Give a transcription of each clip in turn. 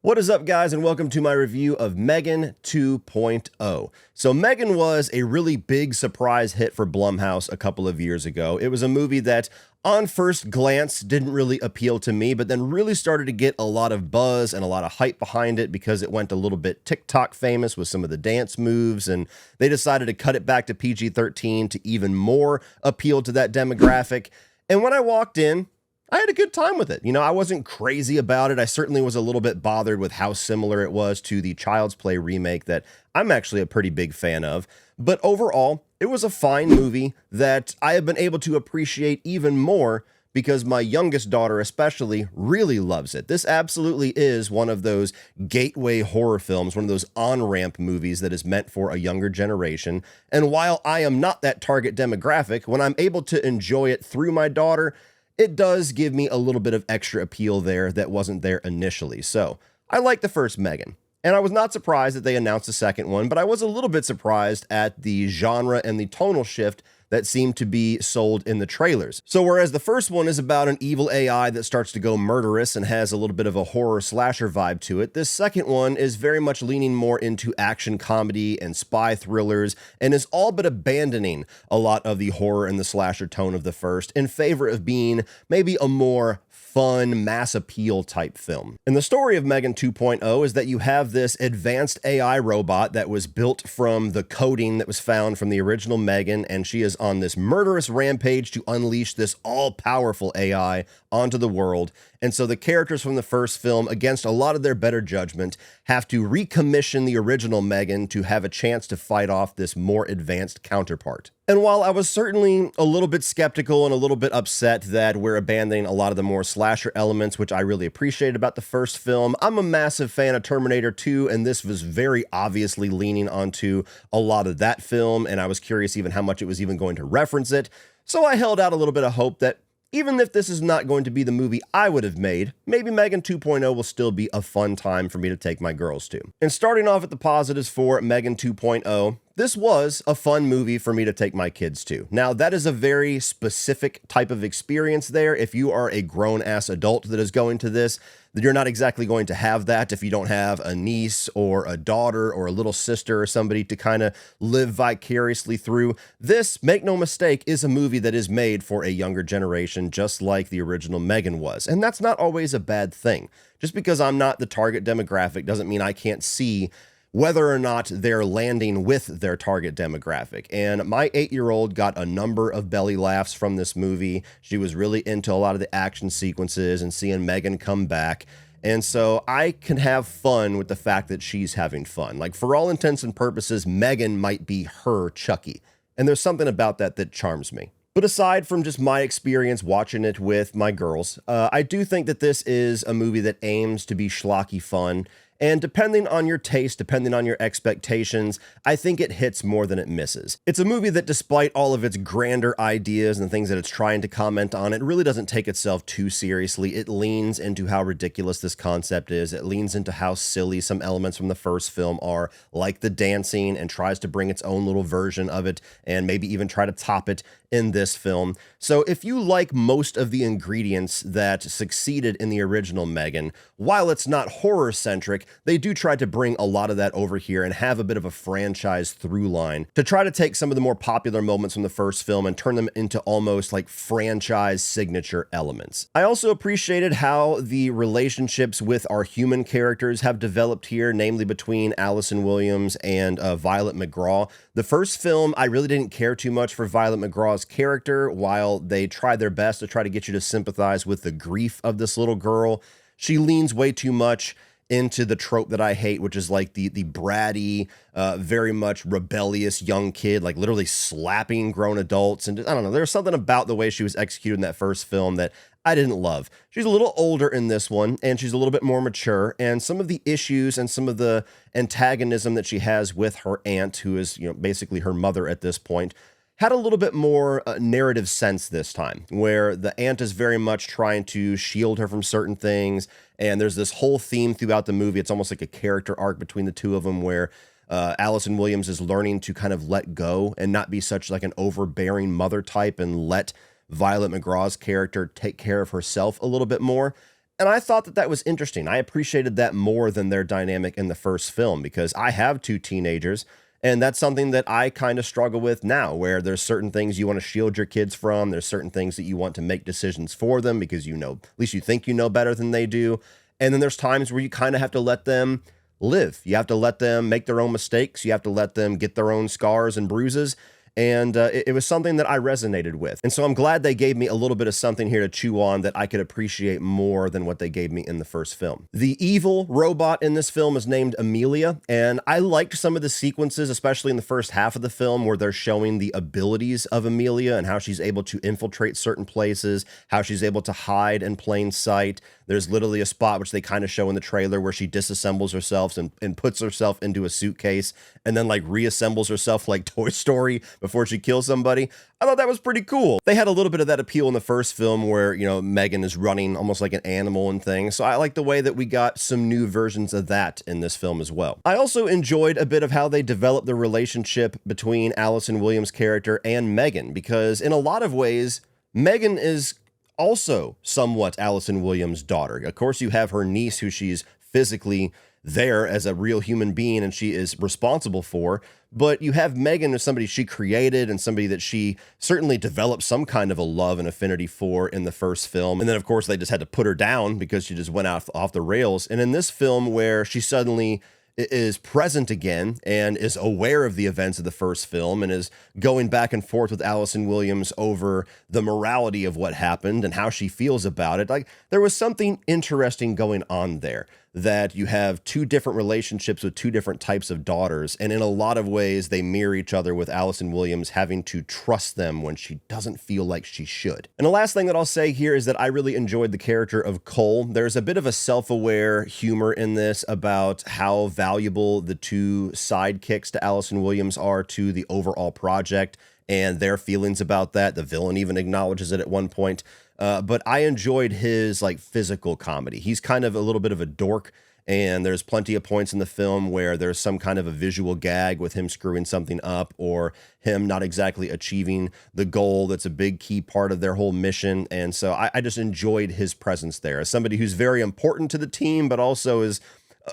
What is up, guys, and welcome to my review of M3GAN 2.0. So M3GAN was a really big surprise hit for Blumhouse a couple of years ago. It was a movie that on first glance didn't really appeal to me, but then really started to get a lot of buzz and a lot of hype behind it because it went a little bit TikTok famous with some of the dance moves, and they decided to cut it back to PG-13 to even more appeal to that demographic. And when I walked in, I had a good time with it. You know, I wasn't crazy about it. I certainly was a little bit bothered with how similar it was to the Child's Play remake that I'm actually a pretty big fan of. But overall, it was a fine movie that I have been able to appreciate even more because my youngest daughter especially really loves it. This absolutely is one of those gateway horror films, one of those on-ramp movies that is meant for a younger generation. And while I am not that target demographic, when I'm able to enjoy it through my daughter, it does give me a little bit of extra appeal there that wasn't there initially. So I like the first M3GAN, and I was not surprised that they announced a second one, but I was a little bit surprised at the genre and the tonal shift that seemed to be sold in the trailers. So whereas the first one is about an evil AI that starts to go murderous and has a little bit of a horror slasher vibe to it, this second one is very much leaning more into action comedy and spy thrillers and is all but abandoning a lot of the horror and the slasher tone of the first in favor of being maybe a more fun, mass appeal type film. And the story of M3GAN 2.0 is that you have this advanced AI robot that was built from the coding that was found from the original M3GAN, and she is on this murderous rampage to unleash this all-powerful AI onto the world. And so the characters from the first film, against a lot of their better judgment, have to recommission the original M3GAN to have a chance to fight off this more advanced counterpart. And while I was certainly a little bit skeptical and a little bit upset that we're abandoning a lot of the more slasher elements, which I really appreciated about the first film, I'm a massive fan of Terminator 2, and this was very obviously leaning onto a lot of that film, and I was curious even how much it was even going to reference it. So I held out a little bit of hope that even if this is not going to be the movie I would have made, maybe M3GAN 2.0 will still be a fun time for me to take my girls to. And starting off at the positives for M3GAN 2.0, this was a fun movie for me to take my kids to. Now, that is a very specific type of experience there. If you are a grown-ass adult that is going to this, you're not exactly going to have that if you don't have a niece or a daughter or a little sister or somebody to kind of live vicariously through. This, make no mistake, is a movie that is made for a younger generation, just like the original M3GAN was. And that's not always a bad thing. Just because I'm not the target demographic doesn't mean I can't see whether or not they're landing with their target demographic. And my 8-year-old got a number of belly laughs from this movie. She was really into a lot of the action sequences and seeing M3GAN come back. And so I can have fun with the fact that she's having fun. Like, for all intents and purposes, M3GAN might be her Chucky. And there's something about that that charms me. But aside from just my experience watching it with my girls, I do think that this is a movie that aims to be schlocky fun. And depending on your taste, depending on your expectations, I think it hits more than it misses. It's a movie that, despite all of its grander ideas and things that it's trying to comment on, it really doesn't take itself too seriously. It leans into how ridiculous this concept is. It leans into how silly some elements from the first film are, like the dancing, and tries to bring its own little version of it and maybe even try to top it in this film. So if you like most of the ingredients that succeeded in the original M3GAN, while it's not horror-centric, they do try to bring a lot of that over here and have a bit of a franchise through line to try to take some of the more popular moments from the first film and turn them into almost like franchise signature elements. I also appreciated how the relationships with our human characters have developed here, namely between Allison Williams and Violet McGraw. The first film, I really didn't care too much for Violet McGraw's character. While they try their best to try to get you to sympathize with the grief of this little girl, she leans way too much into the trope that I hate, which is like the bratty, very much rebellious young kid, like literally slapping grown adults. And I don't know, there's something about the way she was executed in that first film that I didn't love. She's a little older in this one, and she's a little bit more mature, and some of the issues and some of the antagonism that she has with her aunt, who is, you know, basically her mother at this point, had a little bit more narrative sense this time, where the aunt is very much trying to shield her from certain things, and there's this whole theme throughout the movie. It's almost like a character arc between the two of them, where Allison Williams is learning to kind of let go and not be such like an overbearing mother type and let Violet McGraw's character take care of herself a little bit more. And I thought that that was interesting. I appreciated that more than their dynamic in the first film because I have two teenagers, and that's something that I kind of struggle with now, where there's certain things you want to shield your kids from. There's certain things that you want to make decisions for them because you know, at least you think you know better than they do. And then there's times where you kind of have to let them live. You have to let them make their own mistakes. You have to let them get their own scars and bruises. And it was something that I resonated with. And so I'm glad they gave me a little bit of something here to chew on that I could appreciate more than what they gave me in the first film. The evil robot in this film is named Amelia, and I liked some of the sequences, especially in the first half of the film, where they're showing the abilities of Amelia and how she's able to infiltrate certain places, how she's able to hide in plain sight. There's literally a spot which they kind of show in the trailer where she disassembles herself and puts herself into a suitcase and then like reassembles herself like Toy Story before she kills somebody. I thought that was pretty cool. They had a little bit of that appeal in the first film where, you know, M3GAN is running almost like an animal and things. So I like the way that we got some new versions of that in this film as well. I also enjoyed a bit of how they developed the relationship between Allison Williams' character and M3GAN, because in a lot of ways, M3GAN is also somewhat Allison Williams' daughter. Of course, you have her niece who she's physically there as a real human being and she is responsible for, but you have M3GAN as somebody she created and somebody that she certainly developed some kind of a love and affinity for in the first film. And then of course they just had to put her down because she just went off the rails. And in this film where she suddenly is present again and is aware of the events of the first film and is going back and forth with Allison Williams over the morality of what happened and how she feels about it. Like, there was something interesting going on there, that you have two different relationships with two different types of daughters. And in a lot of ways, they mirror each other, with Allison Williams having to trust them when she doesn't feel like she should. And the last thing that I'll say here is that I really enjoyed the character of Cole. There's a bit of a self-aware humor in this about how valuable the two sidekicks to Allison Williams are to the overall project and their feelings about that. The villain even acknowledges it at one point. But I enjoyed his like physical comedy. He's kind of a little bit of a dork, and there's plenty of points in the film where there's some kind of a visual gag with him screwing something up or him not exactly achieving the goal that's a big key part of their whole mission. And so I just enjoyed his presence there as somebody who's very important to the team, but also is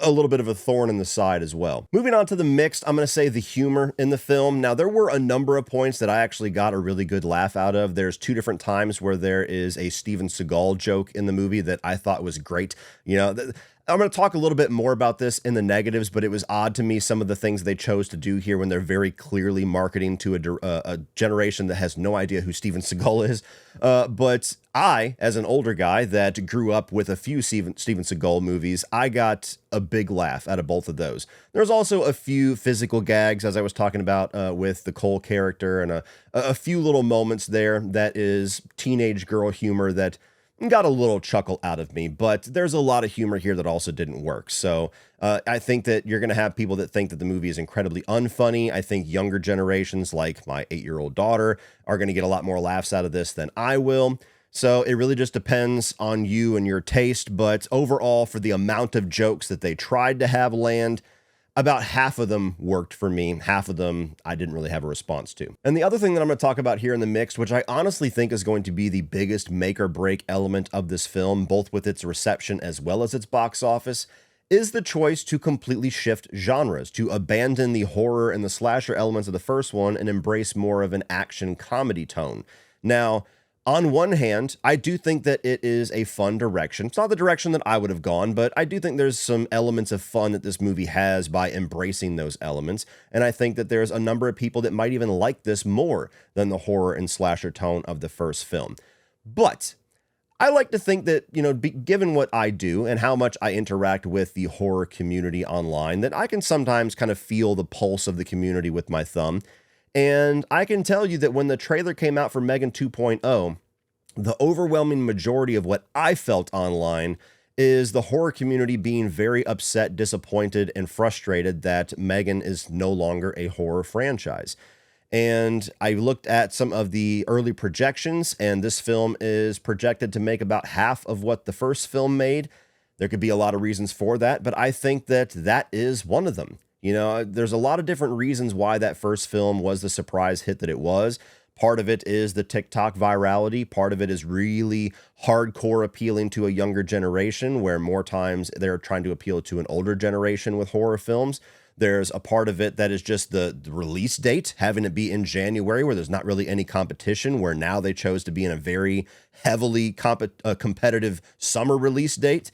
a little bit of a thorn in the side as well. Moving on to the mixed, I'm going to say the humor in the film. Now, there were a number of points that I actually got a really good laugh out of. There's two different times where there is a Steven Seagal joke in the movie that I thought was great. You know, I'm going to talk a little bit more about this in the negatives, but it was odd to me some of the things they chose to do here when they're very clearly marketing to a generation that has no idea who Steven Seagal is. But I, as an older guy that grew up with a few Steven Seagal movies, I got a big laugh out of both of those. There's also a few physical gags, as I was talking about with the Cole character, and a few little moments there that is teenage girl humor that got a little chuckle out of me, but there's a lot of humor here that also didn't work. So I think that you're going to have people that think that the movie is incredibly unfunny. I think younger generations, like my 8-year-old daughter, are going to get a lot more laughs out of this than I will. So it really just depends on you and your taste. But overall, for the amount of jokes that they tried to have land, about half of them worked for me. Half of them I didn't really have a response to. And the other thing that I'm going to talk about here in the mix, which I honestly think is going to be the biggest make or break element of this film, both with its reception as well as its box office, is the choice to completely shift genres, to abandon the horror and the slasher elements of the first one and embrace more of an action comedy tone. Now, on one hand, I do think that it is a fun direction. It's not the direction that I would have gone, but I do think there's some elements of fun that this movie has by embracing those elements. And I think that there's a number of people that might even like this more than the horror and slasher tone of the first film. But I like to think that, you know, given what I do and how much I interact with the horror community online, that I can sometimes kind of feel the pulse of the community with my thumb. And I can tell you that when the trailer came out for M3GAN 2.0, the overwhelming majority of what I felt online is the horror community being very upset, disappointed, and frustrated that M3GAN is no longer a horror franchise. And I looked at some of the early projections, and this film is projected to make about half of what the first film made. There could be a lot of reasons for that, but I think that that is one of them. You know, there's a lot of different reasons why that first film was the surprise hit that it was. Part of it is the TikTok virality. Part of it is really hardcore appealing to a younger generation, where more times they're trying to appeal to an older generation with horror films. There's a part of it that is just the release date, having it be in January, where there's not really any competition, where now they chose to be in a very heavily competitive summer release date.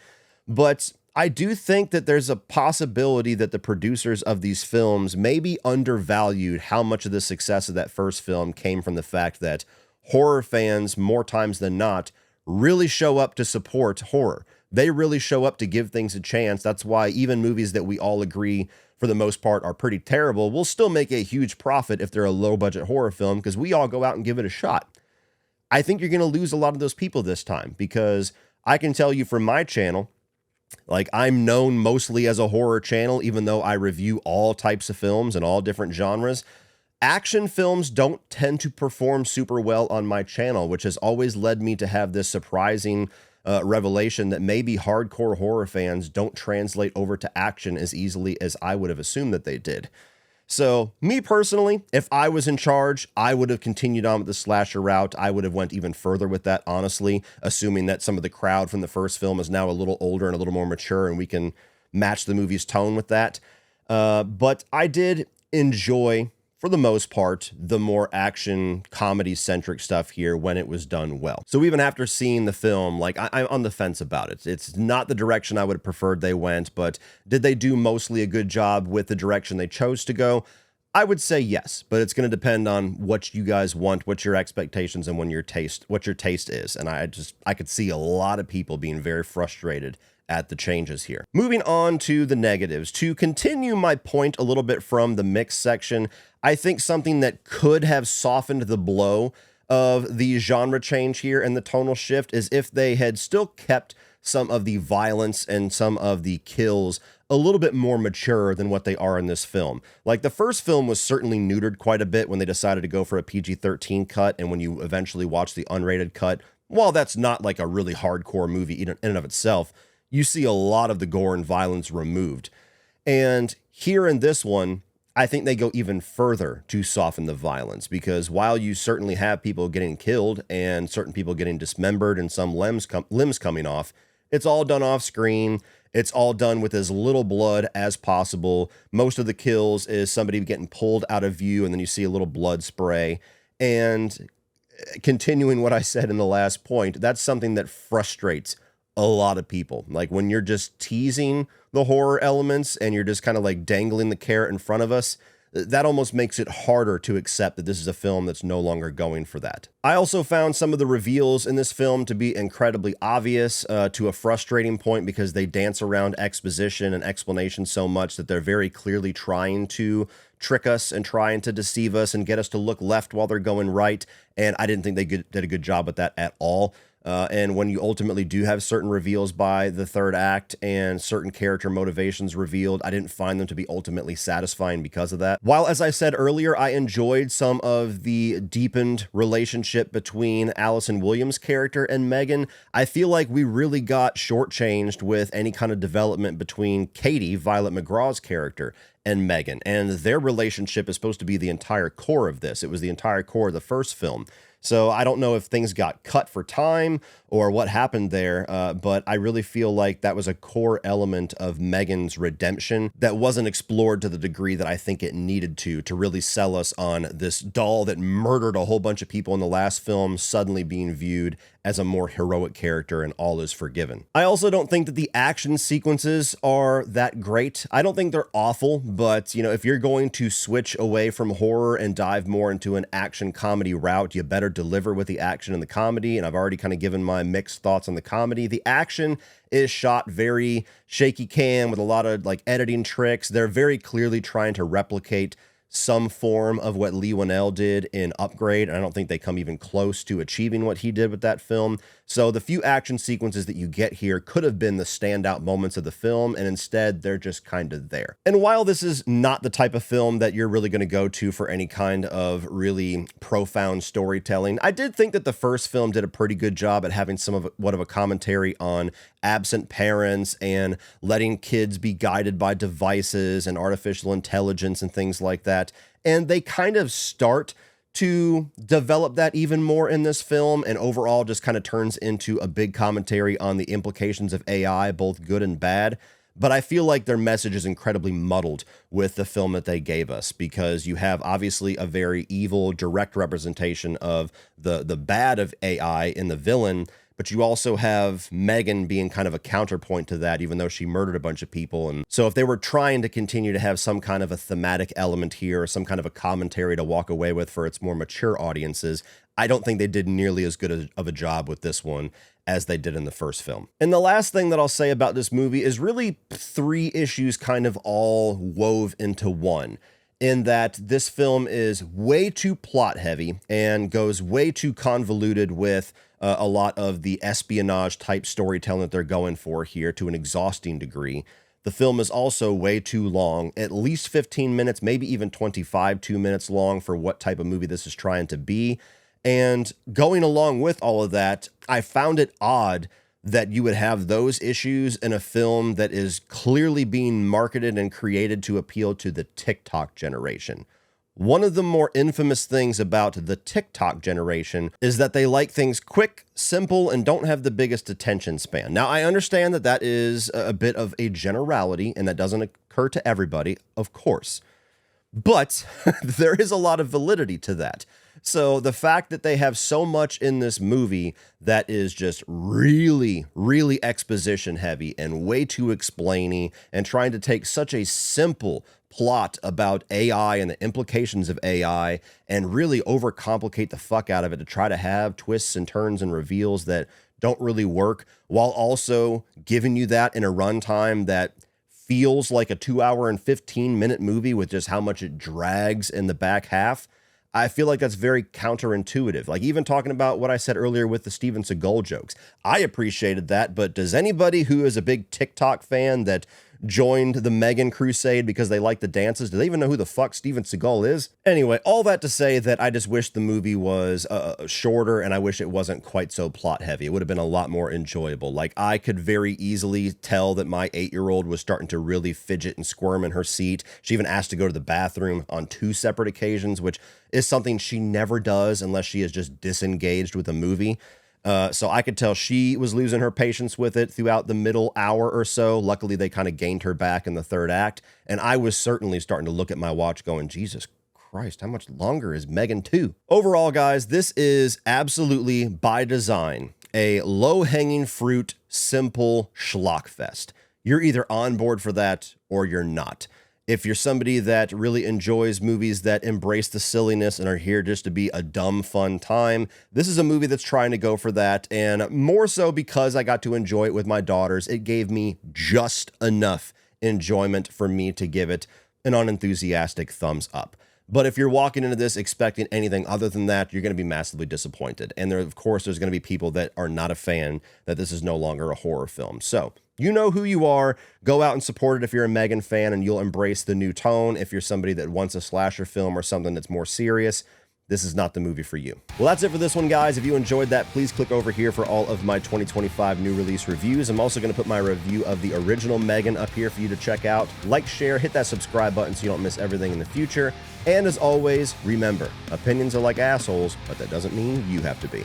But I do think that there's a possibility that the producers of these films maybe undervalued how much of the success of that first film came from the fact that horror fans, more times than not, really show up to support horror. They really show up to give things a chance. That's why even movies that we all agree, for the most part, are pretty terrible, will still make a huge profit if they're a low-budget horror film, because we all go out and give it a shot. I think you're going to lose a lot of those people this time, because I can tell you from my channel, like, I'm known mostly as a horror channel, even though I review all types of films and all different genres. Action films don't tend to perform super well on my channel, which has always led me to have this surprising revelation that maybe hardcore horror fans don't translate over to action as easily as I would have assumed that they did. So, me personally, if I was in charge, I would have continued on with the slasher route. I would have went even further with that, honestly, assuming that some of the crowd from the first film is now a little older and a little more mature, and we can match the movie's tone with that. But I did enjoy, for the most part, the more action comedy-centric stuff here when it was done well. So even after seeing the film, like, I'm on the fence about it. It's not the direction I would have preferred they went, but did they do mostly a good job with the direction they chose to go? I would say yes, but it's going to depend on what you guys want, what your expectations and what your taste is. And I could see a lot of people being very frustrated at the changes here. Moving on to the negatives. To continue my point a little bit from the mix section, I think something that could have softened the blow of the genre change here and the tonal shift is if they had still kept some of the violence and some of the kills a little bit more mature than what they are in this film. Like, the first film was certainly neutered quite a bit when they decided to go for a PG-13 cut, and when you eventually watch the unrated cut, while that's not like a really hardcore movie in and of itself, you see a lot of the gore and violence removed. And here in this one, I think they go even further to soften the violence, because while you certainly have people getting killed and certain people getting dismembered and some limbs coming off, it's all done off screen. It's all done with as little blood as possible. Most of the kills is somebody getting pulled out of view, and then you see a little blood spray. And continuing what I said in the last point, that's something that frustrates a lot of people. Like, when you're just teasing the horror elements and you're just kind of like dangling the carrot in front of us, that almost makes it harder to accept that this is a film that's no longer going for that. I also found some of the reveals in this film to be incredibly obvious, to a frustrating point, because they dance around exposition and explanation so much that they're very clearly trying to trick us and trying to deceive us and get us to look left while they're going right. And I didn't think they did a good job with that at all. And when you ultimately do have certain reveals by the third act and certain character motivations revealed, I didn't find them to be ultimately satisfying because of that. While, as I said earlier, I enjoyed some of the deepened relationship between Allison Williams' character and M3GAN, I feel like we really got shortchanged with any kind of development between Katie, Violet McGraw's character, and M3GAN. And their relationship is supposed to be the entire core of this. It was the entire core of the first film. So I don't know if things got cut for time or what happened there, but I really feel like that was a core element of M3GAN's redemption that wasn't explored to the degree that I think it needed to really sell us on this doll that murdered a whole bunch of people in the last film suddenly being viewed as a more heroic character and all is forgiven. I also don't think that the action sequences are that great. I don't think they're awful, but you know, if you're going to switch away from horror and dive more into an action comedy route, you better deliver with the action and the comedy. And I've already kind of given my mixed thoughts on the comedy. The action is shot very shaky cam with a lot of like editing tricks. They're very clearly trying to replicate some form of what Leigh Whannell did in Upgrade, and I don't think they come even close to achieving what he did with that film. So the few action sequences that you get here could have been the standout moments of the film, and instead they're just kind of there. And while this is not the type of film that you're really going to go to for any kind of really profound storytelling, I did think that the first film did a pretty good job at having somewhat of a commentary on absent parents and letting kids be guided by devices and artificial intelligence and things like that. And they kind of start to develop that even more in this film, and overall just kind of turns into a big commentary on the implications of AI, both good and bad. But I feel like their message is incredibly muddled with the film that they gave us, because you have obviously a very evil, direct representation of the bad of AI in the villain, but you also have M3GAN being kind of a counterpoint to that, even though she murdered a bunch of people. And so if they were trying to continue to have some kind of a thematic element here, or some kind of a commentary to walk away with for its more mature audiences, I don't think they did nearly as good of a job with this one as they did in the first film. And the last thing that I'll say about this movie is really three issues kind of all wove into one, in that this film is way too plot heavy and goes way too convoluted with a lot of the espionage type storytelling that they're going for here to an exhausting degree. The film is also way too long, at least 15 minutes, maybe even 25, 2 minutes long for what type of movie this is trying to be. And going along with all of that, I found it odd that you would have those issues in a film that is clearly being marketed and created to appeal to the TikTok generation. One of the more infamous things about the TikTok generation is that they like things quick, simple, and don't have the biggest attention span. Now, I understand that that is a bit of a generality, and that doesn't occur to everybody, of course. But there is a lot of validity to that. So the fact that they have so much in this movie that is just really, really exposition heavy and way too explainy, and trying to take such a simple plot about AI and the implications of AI and really overcomplicate the fuck out of it to try to have twists and turns and reveals that don't really work, while also giving you that in a runtime that feels like a 2 hour and 15-minute movie with just how much it drags in the back half. I feel like that's very counterintuitive. Like, even talking about what I said earlier with the Steven Seagal jokes, I appreciated that, but does anybody who is a big TikTok fan that joined the M3GAN crusade because they like the dances, do they even know who the fuck Steven Seagal is? Anyway, all that to say that I just wish the movie was shorter, and I wish it wasn't quite so plot heavy. It would have been a lot more enjoyable. Like, I could very easily tell that my 8-year-old was starting to really fidget and squirm in her seat. She even asked to go to the bathroom on 2 separate occasions, which is something she never does unless she is just disengaged with a movie. So I could tell she was losing her patience with it throughout the middle hour or so. Luckily, they kind of gained her back in the third act. And I was certainly starting to look at my watch going, Jesus Christ, how much longer is M3GAN 2? Overall, guys, this is absolutely, by design, a low-hanging fruit, simple schlock fest. You're either on board for that or you're not. If you're somebody that really enjoys movies that embrace the silliness and are here just to be a dumb, fun time, this is a movie that's trying to go for that. And more so because I got to enjoy it with my daughters, it gave me just enough enjoyment for me to give it an unenthusiastic thumbs up. But if you're walking into this expecting anything other than that, you're going to be massively disappointed. And there, of course, there's going to be people that are not a fan, that this is no longer a horror film. So you know who you are. Go out and support it if you're a M3GAN fan, and you'll embrace the new tone. If you're somebody that wants a slasher film or something that's more serious, this is not the movie for you. Well, that's it for this one, guys. If you enjoyed that, please click over here for all of my 2025 new release reviews. I'm also going to put my review of the original M3GAN up here for you to check out. Like, share, hit that subscribe button so you don't miss everything in the future. And as always, remember, opinions are like assholes, but that doesn't mean you have to be.